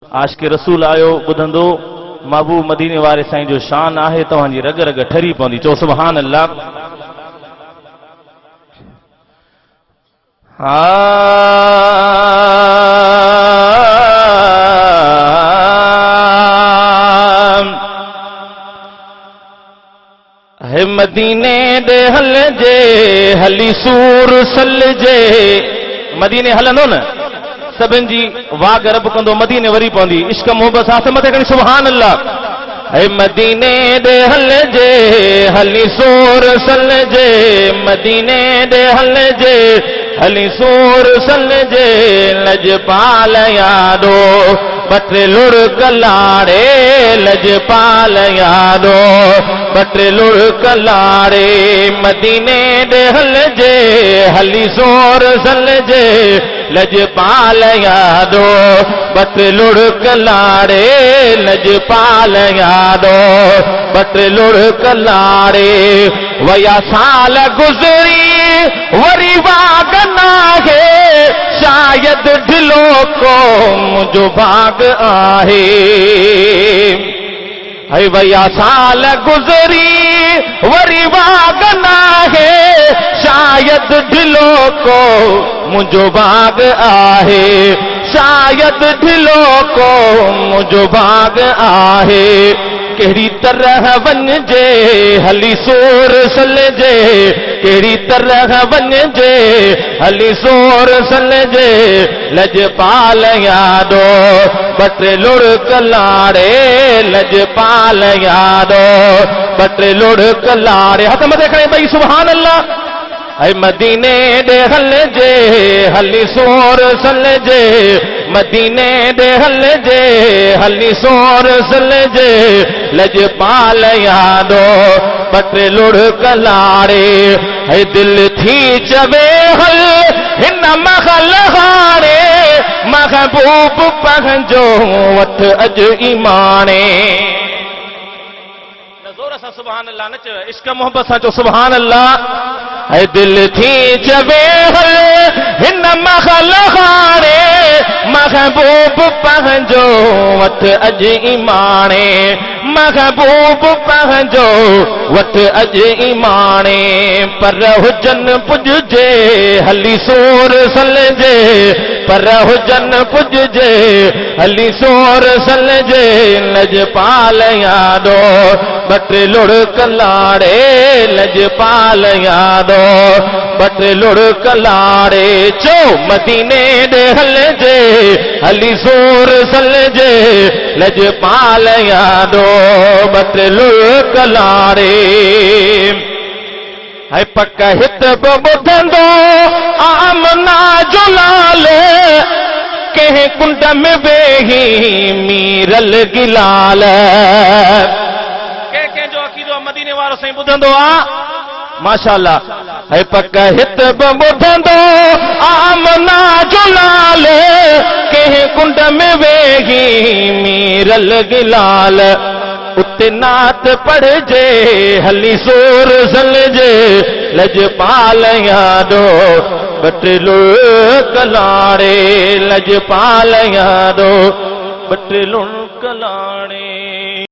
आशिक़ रसूल आयो ॿुधंदो महबूब मदीने वारे साईं जो शान आहे तव्हांजी रग रग ठरी पवंदी। चओ सुभान अल्लाह। है मदीने दे हल जे हली सूर सल जे मदीने हलंदो न सभिनि जी वाग रब कंदो मदीने वरी पवंदी। इश्क मोहब्बत साथ मथे खणी सुभान अल्लाह। है मदीने दे हल जे हली सूर सल जे मदीने दे हल जे हली सूर सल जे लजपाल यादो बटे लुढ़क लाड़े लजपाल यादो बटे लुढ़क लाड़े मदीने दे हल जे हली सूर सल जे लजपाल यादो बटे लुढ़क लाड़े लजपाल यादो बटे लुढ़क लाड़े वया साल गुज़री वरी वाग नाहे शायद ढिलो को मुझो भाग आहे। है वया साल गुज़री वरी वाग नाहे शायद ढिलो को मुझो भाग आहे। शायद ढिलो को मुझो भाग आहे। कहिड़ी तरह वञजे हली सूर सल जे कहिड़ी तरह वञजे हली सूर सल जे लजपाल यादो बटे लुढ़क लाड़े लजपाल यादो बटे लुढ़क लाड़े। हथ मथे खणे भई सुभान अल्लाह। है मदीने दे हल जे हली सूर सल जे मदीने दे हल जे हली सूर सल जे लजपाल यादो बटे लुढ़क लाड़े। है दिल थी चवे हल हिन महल हाणे महबूब पंहिंजो वठ अॼु ईमाणे। जोर सां सुभान अल्लाह न चयो इश्क मोहब्बत सां चओ सुभान अल्लाह। है दिल थी चवे हल हिन महल हाणे महबूब पंहिंजो वठ अॼु ईमाणे महबूब पंहिंजो वठ अॼु ईमाणे। पर हुजन पुॼजे हली सूर सल जे पर हुजन पुॼजे हली सूर सल जे लजपाल यादो बटे लुढ़क लाड़े लजपाल यादो बटे लुढ़क लाड़े। चो मदीने दे हल जे हली सूर सल जे लजपाल यादो बटे लुढ़क लाड़े। है पक हित बि ॿुधंदो आमना जो लाल कंहिं कुंड में वेही मीरल गिलाल। कंहिं जो अक़ीदो मदीने वारो साईं ॿुधंदो आहे माशाअल्लाह। है पक हित बि ॿुधंदो आमना जो लाल कंहिं कुंड में वेही मीरल गिलाल। उते नात पढ़जे हली सूर सल जे लजपाल यादो बटे लुढ़क लाड़े लजपाल यादो बटे लुढ़क लाड़े।